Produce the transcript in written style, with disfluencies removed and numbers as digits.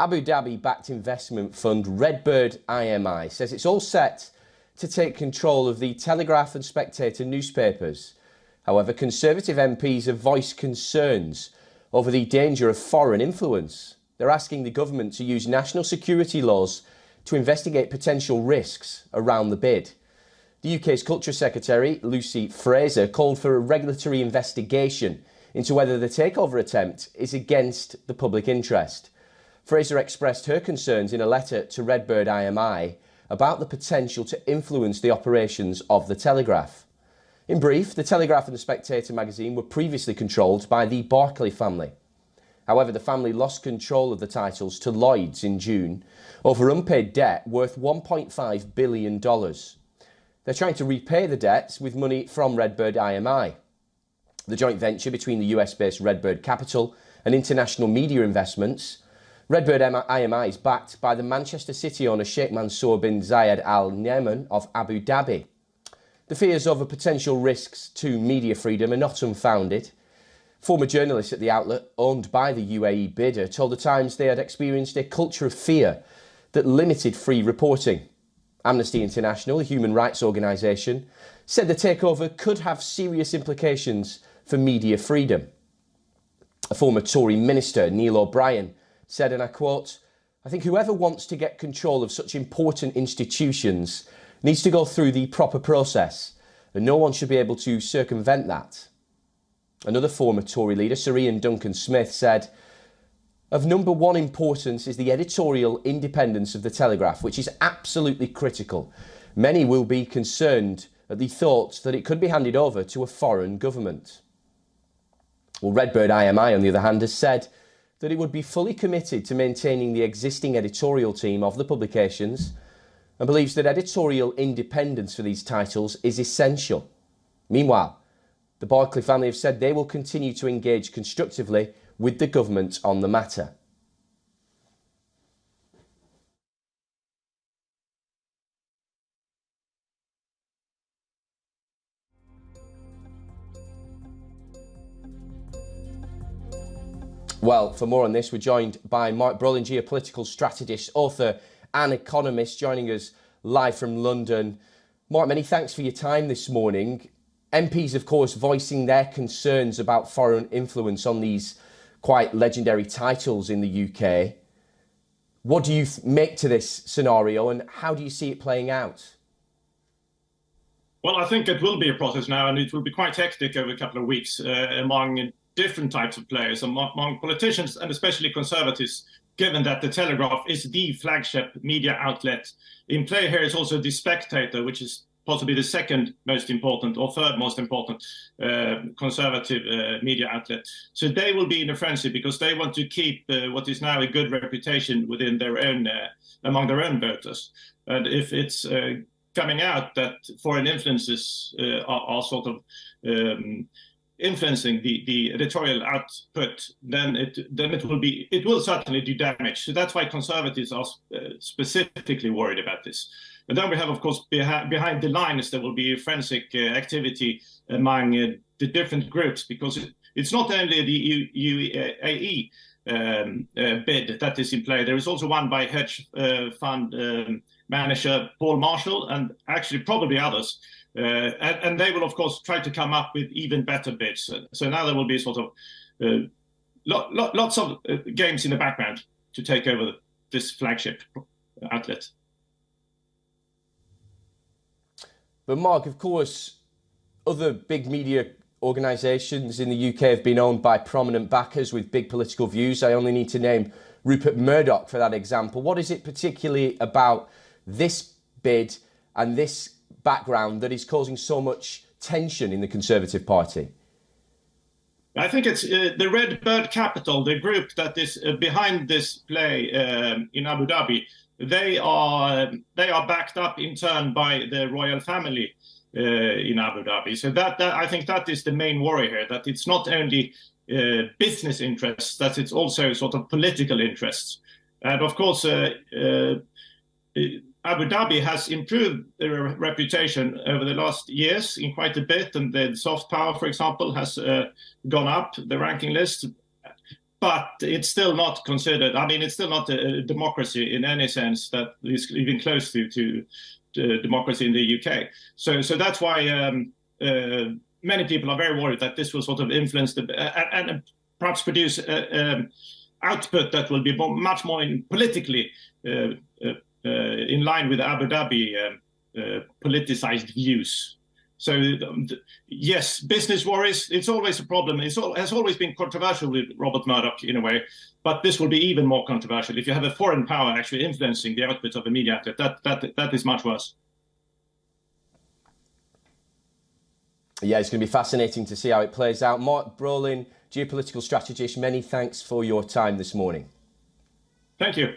Abu Dhabi-backed investment fund RedBird IMI says it's all set to take control of the Telegraph and Spectator newspapers. However, Conservative MPs have voiced concerns over the danger of foreign influence. They're asking the government to use national security laws to investigate potential risks around the bid. The UK's Culture Secretary, Lucy Fraser, called for a regulatory investigation into whether the takeover attempt is against the public interest. Fraser expressed her concerns in a letter to RedBird IMI about the potential to influence the operations of the Telegraph. In brief, the Telegraph and the Spectator magazine were previously controlled by the Barclay family. However, the family lost control of the titles to Lloyds in June over unpaid debt worth $1.5 billion. They're trying to repay the debts with money from RedBird IMI. The joint venture between the US-based RedBird Capital and International Media Investments, RedBird IMI is backed by the Manchester City owner Sheikh Mansour bin Zayed Al Nahyan of Abu Dhabi. The fears over potential risks to media freedom are not unfounded. Former journalists at the outlet, owned by the UAE bidder, told The Times they had experienced a culture of fear that limited free reporting. Amnesty International, a human rights organisation, said the takeover could have serious implications for media freedom. A former Tory minister, Neil O'Brien, said, and I quote, "I think whoever wants to get control of such important institutions needs to go through the proper process, and no one should be able to circumvent that." Another former Tory leader, Sir Ian Duncan-Smith, said, "Of number one importance is the editorial independence of the Telegraph, which is absolutely critical. Many will be concerned at the thought that it could be handed over to a foreign government." Well, RedBird IMI, on the other hand, has said that it would be fully committed to maintaining the existing editorial team of the publications and believes that editorial independence for these titles is essential. Meanwhile, the Barclay family have said they will continue to engage constructively with the government on the matter. Well, for more on this, we're joined by Mark Brolin, geopolitical strategist, author and economist, joining us live from London. Mark, many thanks for your time this morning. MPs, of course, voicing their concerns about foreign influence on these quite legendary titles in the UK. What do you make to this scenario, and how do you see it playing out? Well, I think it will be a process now, and it will be quite hectic over a couple of weeks among different types of players, among politicians and especially Conservatives, given that the Telegraph is the flagship media outlet. In play here is also the Spectator, which is possibly the second most important or third most important Conservative media outlet. So they will be in a frenzy because they want to keep what is now a good reputation within their own, among their own voters. And if it's coming out that foreign influences are sort of influencing the editorial output, then it will certainly do damage. So that's why Conservatives are specifically worried about this. And then we have, of course, behind the lines, there will be forensic activity among the different groups, because it's not only the UAE bid that is in play. There is also one by hedge fund manager Paul Marshall, and actually probably others. And they will, of course, try to come up with even better bids. So now there will be sort of lots of games in the background to take over this flagship outlet. But Mark, of course, other big media organisations in the UK have been owned by prominent backers with big political views. I only need to name Rupert Murdoch for that example. What is it particularly about this bid and this background that is causing so much tension in the Conservative Party? I think it's the RedBird Capital, the group that is behind this play in Abu Dhabi. They are backed up in turn by the royal family in Abu Dhabi. So that I think that is the main worry here, that it's not only business interests, that it's also sort of political interests. And of course, Abu Dhabi has improved their reputation over the last years in quite a bit, and the soft power, for example, has gone up the ranking list. but it's still not considered. I mean, it's still not a democracy in any sense that is even close to democracy in the UK. So that's why many people are very worried that this will sort of influence and perhaps produce output that will be much more politically in line with Abu Dhabi politicized views. So yes, business worries. It's always a problem. It has always been controversial with Robert Murdoch in a way, but this will be even more controversial if you have a foreign power actually influencing the output of a media outlet. That is much worse. Yeah, it's going to be fascinating to see how it plays out. Mark Brolin, geopolitical strategist, many thanks for your time this morning. Thank you.